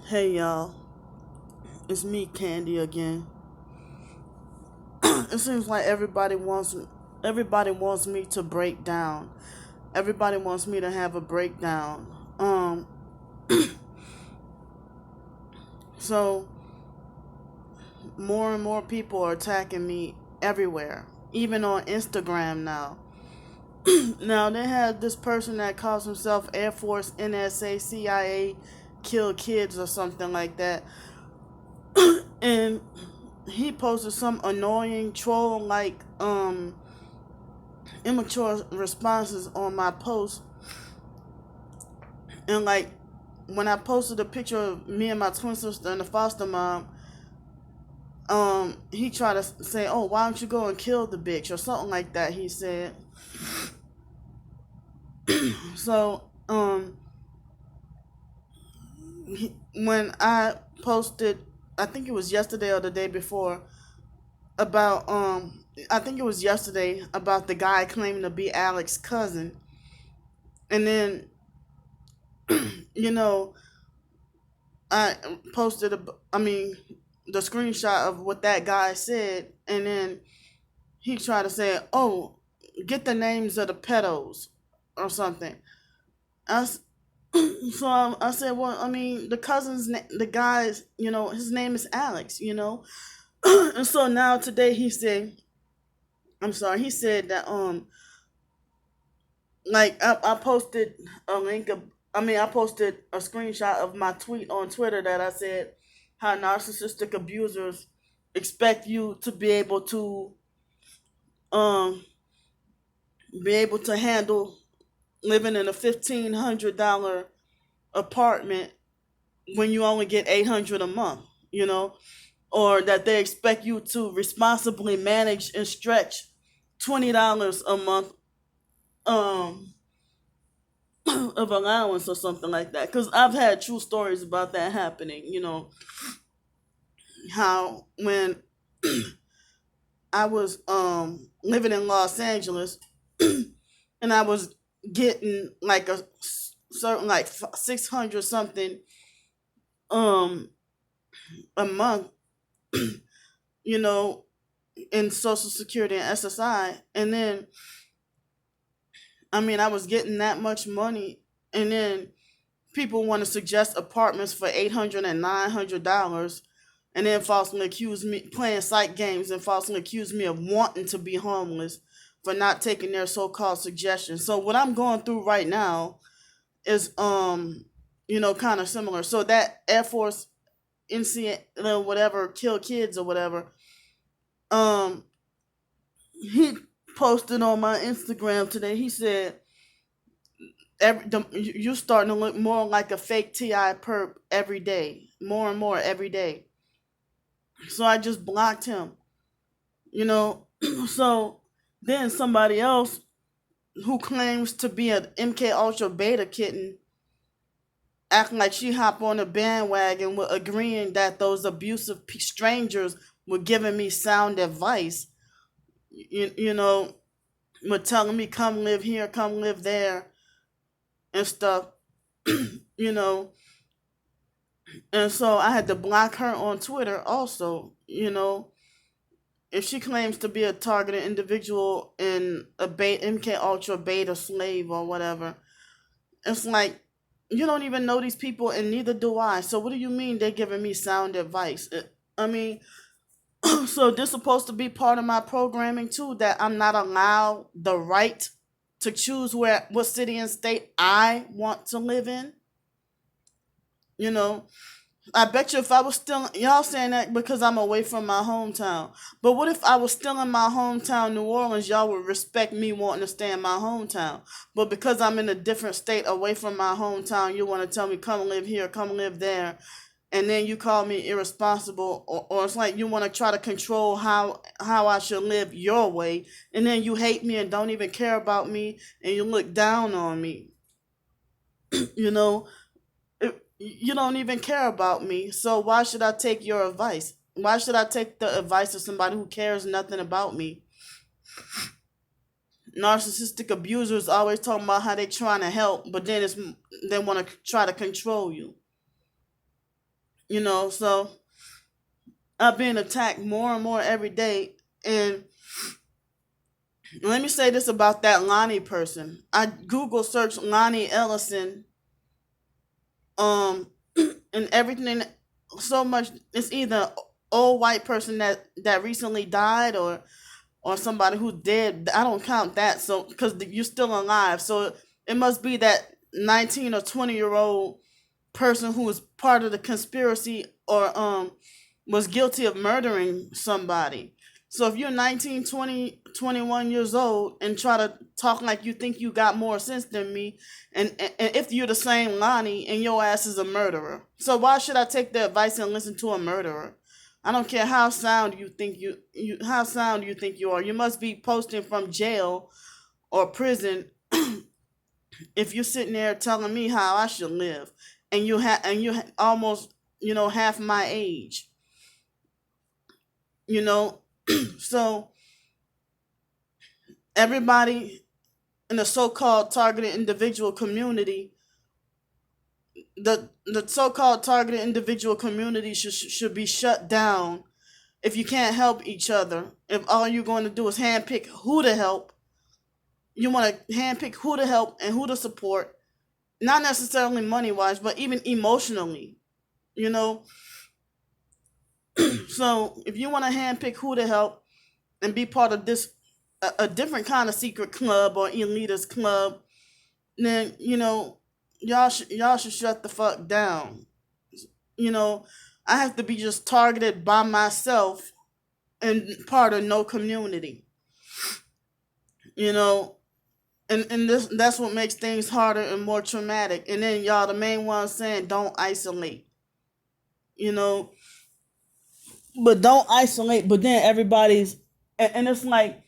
Hey y'all, it's me, Candy again. It seems like everybody wants me to break down. Everybody wants me to have a breakdown. So more and more people are attacking me everywhere, even on Instagram now. Now they have this person that calls himself Air Force, NSA, CIA, kill kids or something like that, and he posted some annoying troll like immature responses on my post. And like when I posted a picture of me and my twin sister and the foster mom, he tried to say, "Oh, why don't you go and kill the bitch?" or something like that. He said. So when I posted, I think it was yesterday or the day before, about I think it was yesterday, about the guy claiming to be Alex's cousin, and then you know I posted the screenshot of what that guy said, and then he tried to say, "Oh, get the names of the pedos or something." I, so I said, "Well, I mean, the guy's, his name is Alex, and so now today he said, I'm sorry, he said that like I posted a link of, I posted a screenshot of my tweet on Twitter that I said how narcissistic abusers expect you to um be able to handle living in a $1,500 apartment when you only get 800 a month, you know, or that they expect you to responsibly manage and stretch $20 a month um of allowance or something like that. Because I've had true stories about that happening. How when I was living in Los Angeles and I was getting like a certain like 600 something um a month, you know, in Social Security and SSI, and then I was getting that much money, and then people want to suggest apartments for $800 and $900, and then falsely accuse me playing psych games and falsely accuse me of wanting to be homeless for not taking their so-called suggestions. So what I'm going through right now is kind of similar. So that Air Force incident, whatever, kill kids or whatever, um he posted on my Instagram today. He said, you're starting to look more like a fake Ti perp every day, more and more every day. So I just blocked him, you know. So then somebody else who claims to be an MK Ultra beta kitten, acting like she hopped on a bandwagon with agreeing that those abusive strangers were giving me sound advice, you know, were telling me come live here, come live there, and stuff, you know. And so I had to block her on Twitter also, If she claims to be a targeted individual and a MK Ultra beta slave or whatever, it's like you don't even know these people and neither do I. So what do you mean they're giving me sound advice? I mean, so this supposed to be part of my programming too, that I'm not allowed the right to choose what city and state I want to live in, you know? I bet you if I was still, y'all saying that because I'm away from my hometown. But what if I was still in my hometown, New Orleans, y'all would respect me wanting to stay in my hometown. But because I'm in a different state away from my hometown, you want to tell me come live here, come live there. And then you call me irresponsible, or it's like you want to try to control how I should live your way. And then you hate me and don't even care about me and you look down on me, you know? You don't even care about me, so why should I take your advice? Why should I take the advice of somebody who cares nothing about me? Narcissistic abusers always talking about how they trying to help, but then they want to try to control you. So I'm being attacked more and more every day. And let me say this about that Lonnie person. I Google searched Lonnie Ellison, um, and everything. So much. It's either old white person that recently died, or somebody who's dead. I don't count that. So because you're still alive, so it must be that 19 or 20-year old person who was part of the conspiracy, or was guilty of murdering somebody. So if you're 19, 20, 21 years old and try to talk like you think you got more sense than me, and if you're the same Lonnie and your ass is a murderer. So why should I take the advice and listen to a murderer? I don't care how sound you think how sound you think you are. You must be posting from jail or prison if you're sitting there telling me how I should live, and almost half my age. You know, so everybody in the so-called targeted individual community, the so-called targeted individual community should be shut down. If you can't help each other, if all you're going to do is handpick who to help, you want to handpick who to help and who to support, not necessarily money wise, but even emotionally. You know, so if you want to handpick who to help and be part of this a different kind of secret club or elitist club, then y'all should shut the fuck down. You know, I have to be just targeted by myself and part of no community. You know, and that's what makes things harder and more traumatic. And then y'all the main ones saying don't isolate. You know, but don't isolate. But then everybody's and it's like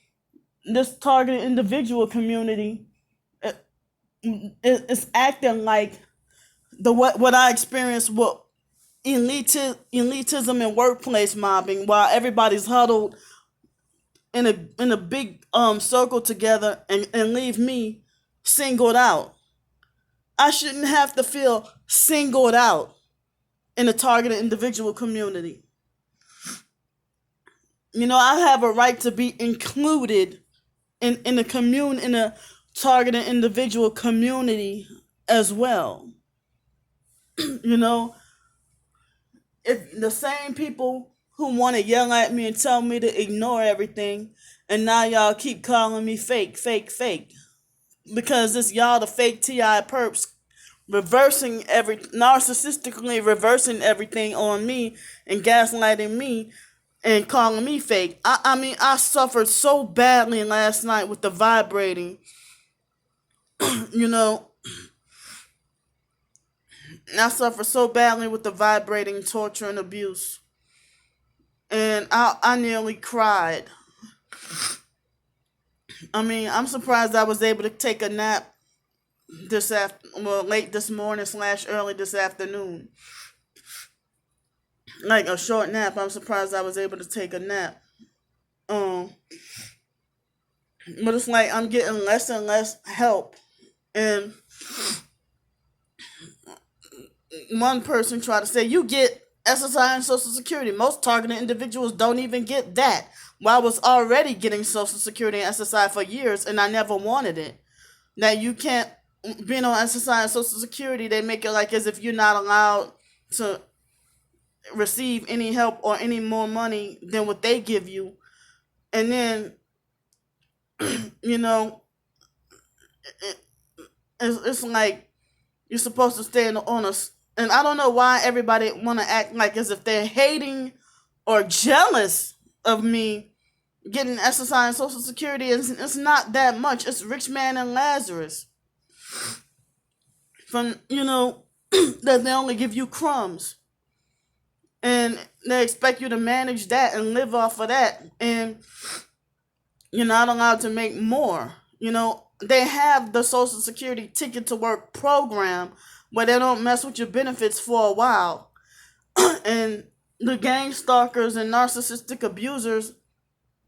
this targeted individual community. It's acting like the what I experienced with elitism and workplace mobbing, while everybody's huddled in a big circle together, and leave me singled out. I shouldn't have to feel singled out in a targeted individual community. I have a right to be included in a targeted individual community as well. you know, if the same people who want to yell at me and tell me to ignore everything, and now y'all keep calling me fake, fake, fake, because it's y'all the fake Ti perps narcissistically reversing everything on me and gaslighting me and calling me fake. I mean, I suffered so badly last night with the vibrating. you know, I suffered so badly with the vibrating torture and abuse. And I nearly cried. I mean, I'm surprised I was able to take a nap late this morning / early this afternoon. Like a short nap. I'm surprised I was able to take a nap. Um, but it's like I'm getting less and less help. And one person tried to say, you get SSI and Social Security. Most targeted individuals don't even get that. Well, I was already getting Social Security and SSI for years, and I never wanted it. Now, you can't, being on SSI and Social Security, they make it like as if you're not allowed to receive any help or any more money than what they give you. And then, you know, it, it's like you're supposed to stay on a. And I don't know why everybody want to act like as if they're hating or jealous of me getting SSI and Social Security. It's not that much. It's Rich Man and Lazarus. From, that they only give you crumbs. And they expect you to manage that and live off of that. And you're not allowed to make more. They have the Social Security Ticket to Work program where they don't mess with your benefits for a while. And the gang stalkers and narcissistic abusers,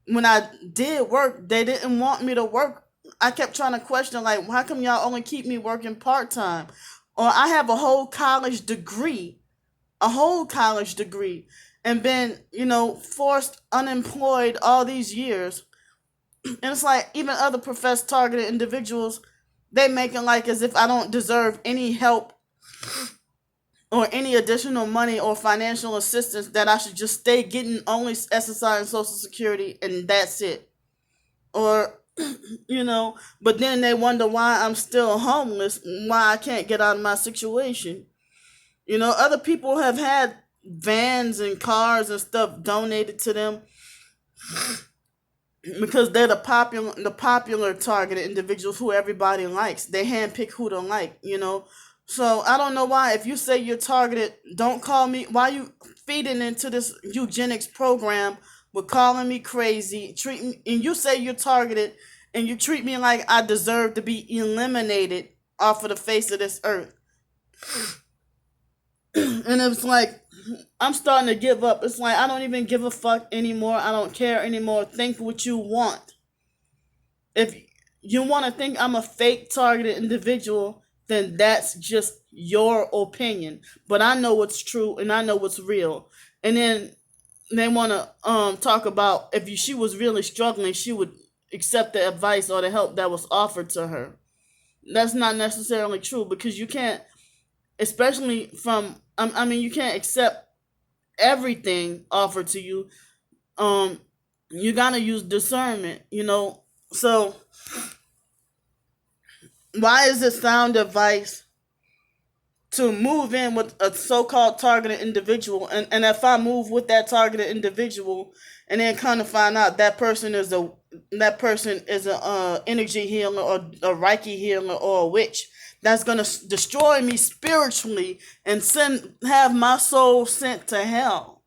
when I did work, they didn't want me to work I kept trying to question, like, how come y'all only keep me working part time? Or I have a whole college degree, and been, forced unemployed all these years. And it's like even other professed targeted individuals, they making like as if I don't deserve any help or any additional money or financial assistance, that I should just stay getting only SSI and Social Security and that's it. Or, but then they wonder why I'm still homeless, why I can't get out of my situation. Other people have had vans and cars and stuff donated to them because they're the popular targeted individuals who everybody likes. They handpick who to like. So I don't know why, if you say you're targeted, don't call me. Why you feeding into this eugenics program with calling me crazy, and you say you're targeted, and you treat me like I deserve to be eliminated off of the face of this earth. And it's like I'm starting to give up. It's like I don't even give a fuck anymore. I don't care anymore. Think what you want. If you want to think I'm a fake targeted individual, then that's just your opinion. But I know what's true and I know what's real. And then they want to talk about if she was really struggling, she would accept the advice or the help that was offered to her. That's not necessarily true, because you can't, especially from, I mean, you can't accept everything offered to you. Um, you gotta use discernment. So why is it sound advice to move in with a so-called targeted individual, and if I move with that targeted individual, and then kind of find out that person is a energy healer or a Reiki healer or a witch that's gonna destroy me spiritually and have my soul sent to hell?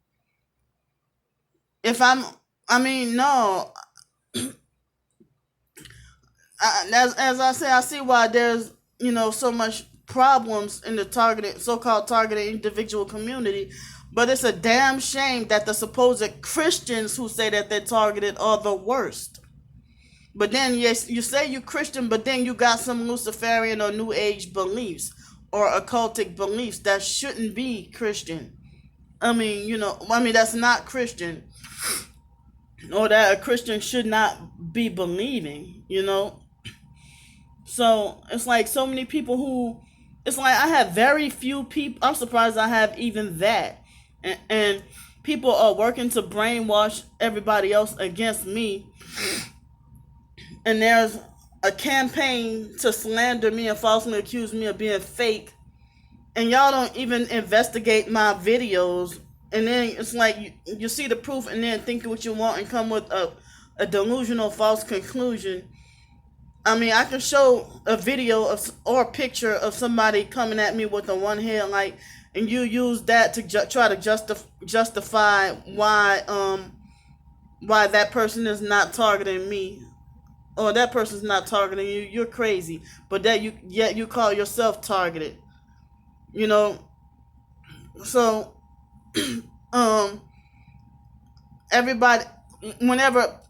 If I mean, no. As I say, I see why there's so much problems in the so-called targeted individual community, but it's a damn shame that the supposed Christians who say that they're targeted are the worst. But then, yes, you say you Christian, but then you got some Luciferian or New Age beliefs or occultic beliefs that shouldn't be Christian. I mean that's not Christian, or that a Christian should not be believing. So it's like so many people who, it's like I have very few people. I'm surprised I have even that, and people are working to brainwash everybody else against me. And there's a campaign to slander me and falsely accuse me of being fake, and y'all don't even investigate my videos. And then it's like you see the proof and then think what you want and come with a delusional false conclusion. I mean, I can show a video or a picture of somebody coming at me with a one headlight, and you use that to try to justify why that person is not targeting me, or that person's not targeting you. You're crazy, but yet you call yourself targeted. You know, so um, everybody, whenever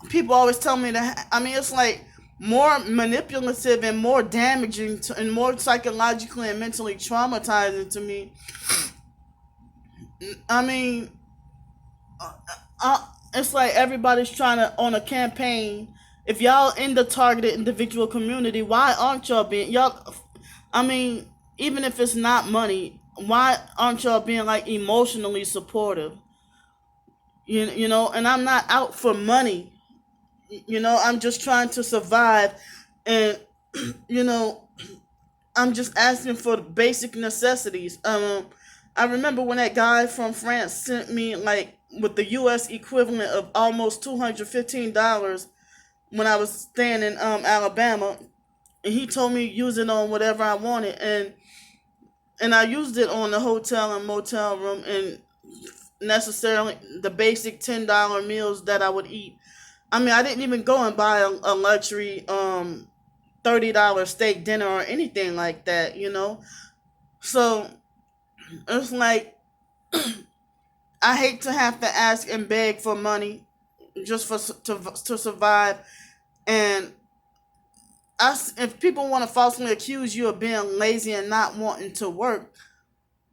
people always tell me that, I mean, it's like more manipulative and more damaging and more psychologically and mentally traumatizing to me. I mean, it's like everybody's trying to on a campaign. If y'all in the targeted individual community, why aren't y'all being y'all? I mean, even if it's not money, why aren't y'all being like emotionally supportive? And I'm not out for money. I'm just trying to survive, and you know, I'm just asking for the basic necessities. I remember when that guy from France sent me like with the U.S. equivalent of almost $215 when I was staying in Alabama, and he told me use it on whatever I wanted, and I used it on the hotel and motel room, and necessarily the basic $10 meals that I would eat. I mean, I didn't even go and buy a luxury $30 steak dinner or anything like that. So it's like I hate to have to ask and beg for money just to survive, and if people want to falsely accuse you of being lazy and not wanting to work,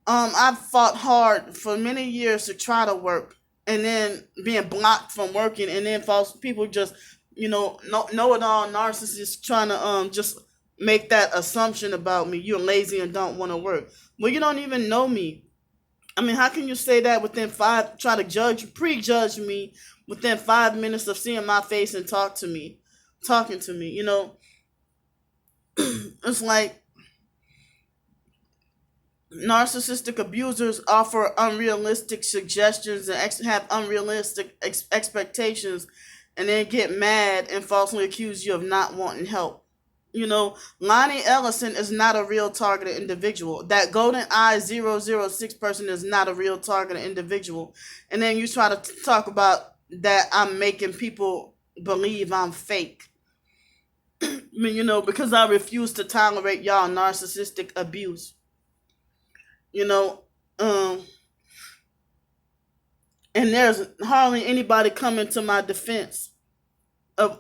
I've fought hard for many years to try to work, and then being blocked from working, and then false people just, know it all narcissists trying to just make that assumption about me. You're lazy and don't want to work. Well, you don't even know me. I mean, how can you say that within try to prejudge me within 5 minutes of seeing my face and talking to me? It's like narcissistic abusers offer unrealistic suggestions and have unrealistic expectations, and then get mad and falsely accuse you of not wanting help. Lonnie Ellison is not a real targeted individual. That Golden Eye 006 person is not a real targeted individual. And then you try to talk about that I'm making people believe I'm fake. I mean, because I refuse to tolerate y'all narcissistic abuse. You know, um, and there's hardly anybody coming to my defense of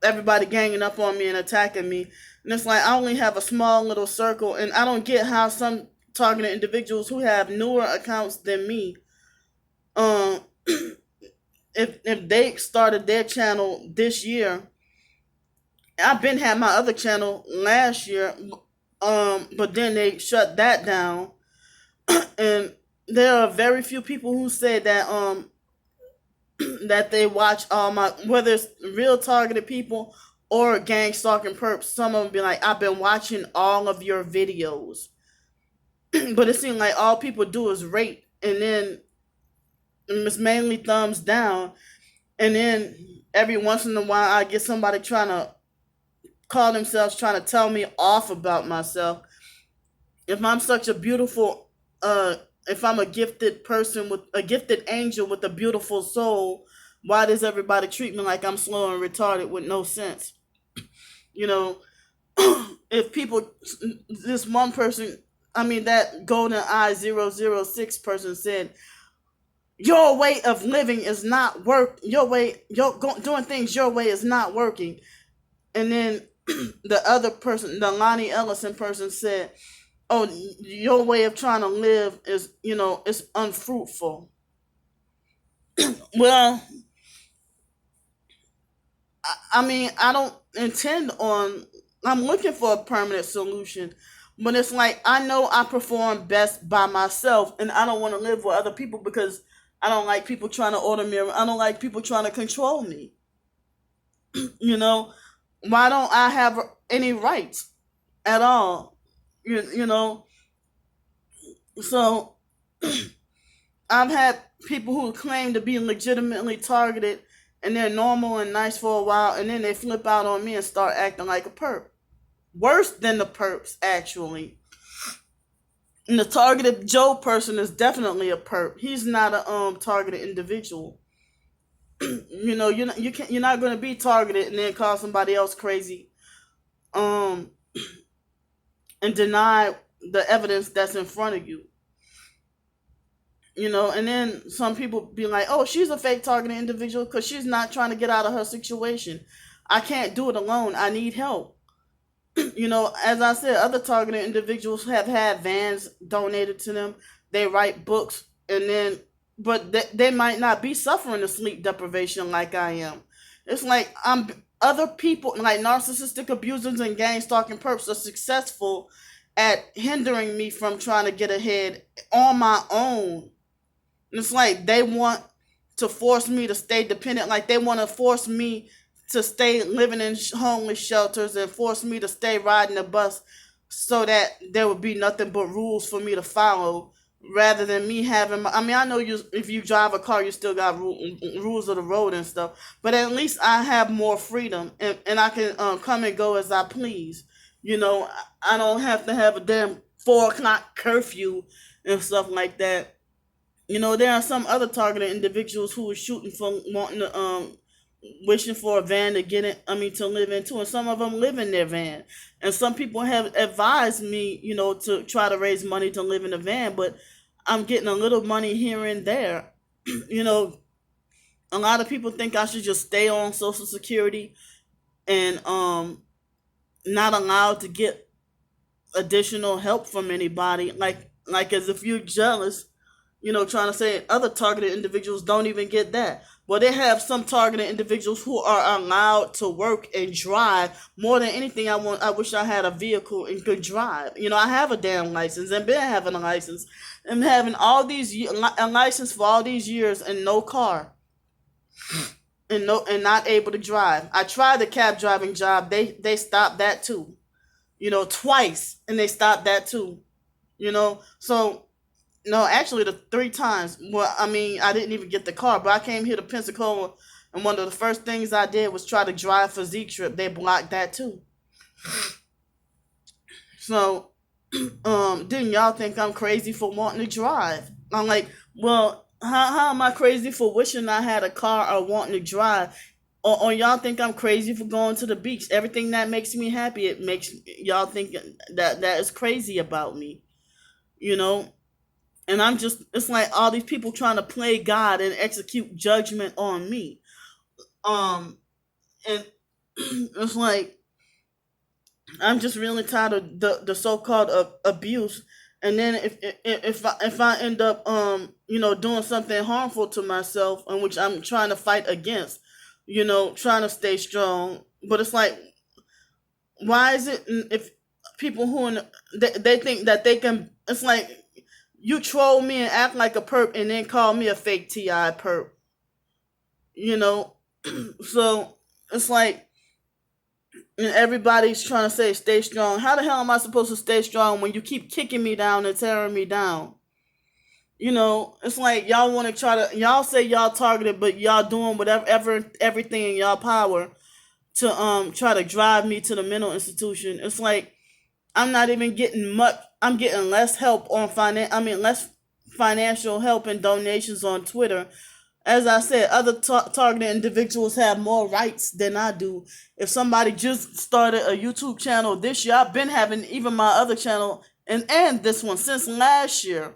everybody ganging up on me and attacking me. And it's like I only have a small little circle, and I don't get how some targeted individuals who have newer accounts than me, um, if they started their channel this year, I've been had my other channel last year, but then they shut that down, and there are very few people who say that that they watch all my, whether it's real targeted people or gang stalking perps. Some of them be like, I've been watching all of your videos. But it seems like all people do is rate, and then it's mainly thumbs down, and then every once in a while I get somebody trying to call themselves trying to tell me off about myself. If I'm such a beautiful if I'm a gifted person with a gifted angel with a beautiful soul, why does everybody treat me like I'm slow and retarded with no sense? You know, if people, this one person, I mean, that Golden Eye 006 person said, your way of living is not doing things your way is not working. And then the other person, the Lonnie Ellison person said, oh, your way of trying to live is, it's unfruitful. Well, I mean, I don't intend on, I'm looking for a permanent solution, but it's like I know I perform best by myself, and I don't want to live with other people because I don't like people trying to order me. I don't like people trying to control me. You know, why don't I have any rights at all? You know, so I've had people who claim to be legitimately targeted, and they're normal and nice for a while, and then they flip out on me and start acting like a perp. Worse than the perps, actually. And the targeted Joe person is definitely a perp. He's not a targeted individual. You're not going to be targeted and then call somebody else crazy, um, and deny the evidence that's in front of you. And then some people be like, oh, she's a fake targeted individual because she's not trying to get out of her situation. I can't do it alone. I need help. As I said, other targeted individuals have had vans donated to them. They write books, but they might not be suffering a sleep deprivation like I am. It's like other people, like narcissistic abusers and gang stalking perps, are successful at hindering me from trying to get ahead on my own. And it's like they want to force me to stay dependent. Like they want to force me to stay living in homeless shelters and force me to stay riding the bus so that there would be nothing but rules for me to follow, rather than me having I mean, I know if you drive a car, you still got rules of the road and stuff, but at least I have more freedom, and I can come and go as I please. I don't have to have a damn 4 o'clock curfew and stuff like that. There are some other targeted individuals who are shooting for wanting to wishing for a van to get in, to live into, and some of them live in their van. And some people have advised me, to try to raise money to live in a van, but I'm getting a little money here and there. A lot of people think I should just stay on Social Security and not allowed to get additional help from anybody, like as if you're jealous, trying to say other targeted individuals don't even get that. Well, they have some targeted individuals who are allowed to work and drive. More than anything, I wish I had a vehicle and could drive. I have a damn license and been having a license and having all these a license for all these years and no car and not able to drive. I tried the cab driving job. They stopped that too. Twice, and they stopped that too. So no, actually the three times. Well, I mean, I didn't even get the car, but I came here to Pensacola, and one of the first things I did was try to drive for Z Trip. They blocked that too. So, didn't y'all think I'm crazy for wanting to drive? I'm like, well, how am I crazy for wishing I had a car or wanting to drive? Or y'all think I'm crazy for going to the beach? Everything that makes me happy, it makes y'all think that is crazy about me, you know? And it's like all these people trying to play God and execute judgment on me. And it's like, I'm just really tired of the so-called abuse. And then if I end up doing something harmful to myself, and which I'm trying to fight against, trying to stay strong. But it's like, why is it if people they think that they can? It's like you troll me and act like a perp, and then call me a fake Ti perp. So it's like, and everybody's trying to say stay strong. How the hell am I supposed to stay strong when you keep kicking me down and tearing me down? It's like y'all want to y'all say y'all targeted, but y'all doing everything in y'all power to try to drive me to the mental institution. It's like I'm not even getting much. I'm getting less help on less financial help and donations on Twitter. As I said, other targeted individuals have more rights than I do. If somebody just started a YouTube channel this year, I've been having even my other channel and this one since last year.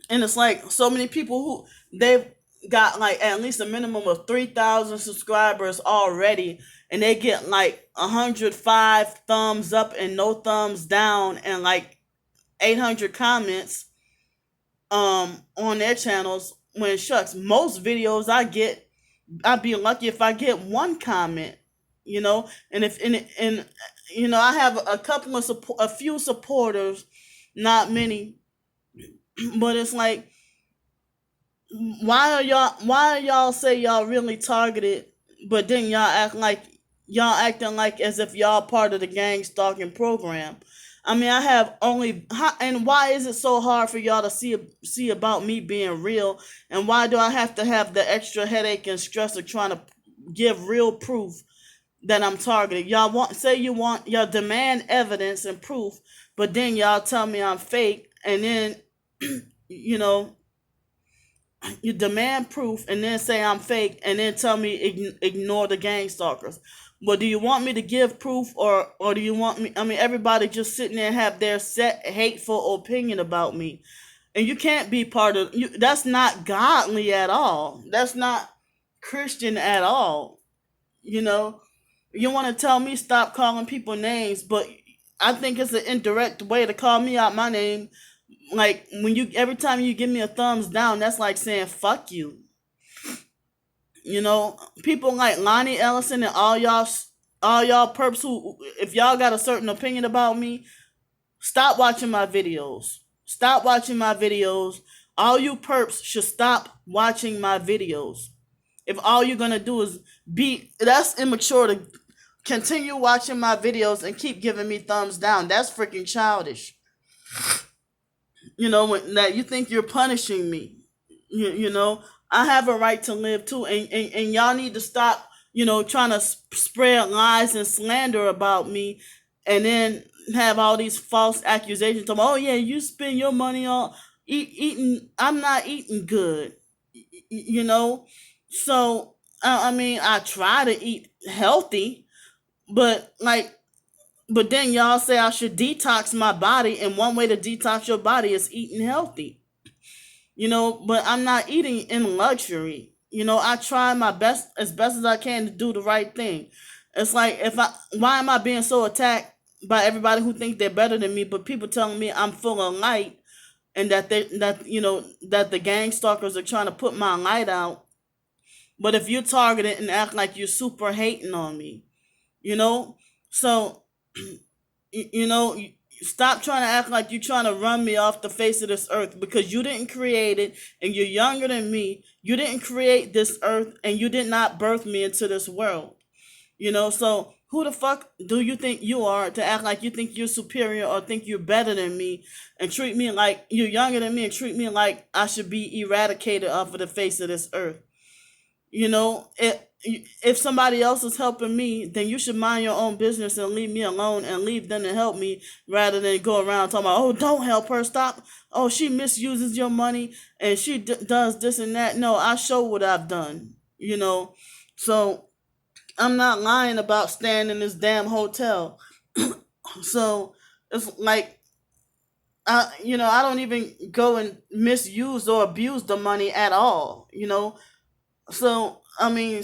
And it's like so many people who they've got like at least a minimum of 3,000 subscribers already, and they get like 105 thumbs up and no thumbs down and like 800 comments on their channels. When shucks, most videos I'd be lucky if I get one comment, and I have a few supporters, not many, but it's like, why y'all say y'all really targeted, but then y'all acting like as if y'all part of the gang stalking program. I mean, I have only and why is it so hard for y'all to see about me being real, and why do I have to have the extra headache and stress of trying to give real proof that I'm targeted? Y'all demand evidence and proof, but then y'all tell me I'm fake, and then you know you demand proof and then say I'm fake and then tell me ignore the gang stalkers. But do you want me to give proof, or do you want me? I mean, everybody just sitting there and have their set hateful opinion about me, and you can't be part of you. That's not godly at all. That's not Christian at all. You know, you want to tell me stop calling people names, but I think it's an indirect way to call me out my name. Like every time you give me a thumbs down, that's like saying fuck you. People like Lonnie Ellison and all y'all perps who, if y'all got a certain opinion about me, stop watching my videos. Stop watching my videos. All you perps should stop watching my videos. If all you're gonna do is that's immature to continue watching my videos and keep giving me thumbs down. That's freaking childish. That you think you're punishing me. I have a right to live too, and y'all need to stop trying to spread lies and slander about me, and then have all these false accusations of, oh yeah, you spend your money on eating. I'm not eating good. So I mean, I try to eat healthy, but then y'all say I should detox my body, and one way to detox your body is eating healthy. But I'm not eating in luxury. I try my best as I can to do the right thing. It's like, if I why am I being so attacked by everybody who think they're better than me, but people telling me I'm full of light, and that the gang stalkers are trying to put my light out. But if you're targeted and act like you're super hating on me, you know, so you know, stop trying to act like you're trying to run me off the face of this earth, because you didn't create it, and you're younger than me. You didn't create this earth, and you did not birth me into this world. So who the fuck do you think you are to act like you think you're superior or think you're better than me, and treat me like you're younger than me, and treat me like I should be eradicated off of the face of this earth? If somebody else is helping me, then you should mind your own business and leave me alone, and leave them to help me, rather than go around talking about, oh, don't help her, stop. Oh, she misuses your money, and she does this and that. No, I show what I've done. So I'm not lying about staying in this damn hotel. So it's like, I don't even go and misuse or abuse the money at all. So I mean,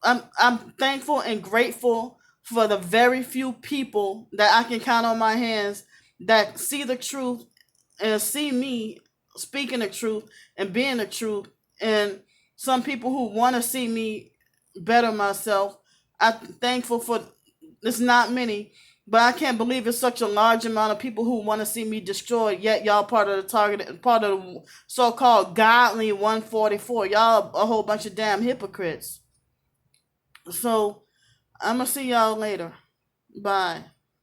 I'm thankful and grateful for the very few people that I can count on my hands that see the truth and see me speaking the truth and being the truth, and some people who want to see me better myself. I'm thankful for. It's not many, but I can't believe it's such a large amount of people who want to see me destroyed. Yet y'all part of the target, part of the so-called godly 144. Y'all a whole bunch of damn hypocrites. So I'm gonna see y'all later. Bye.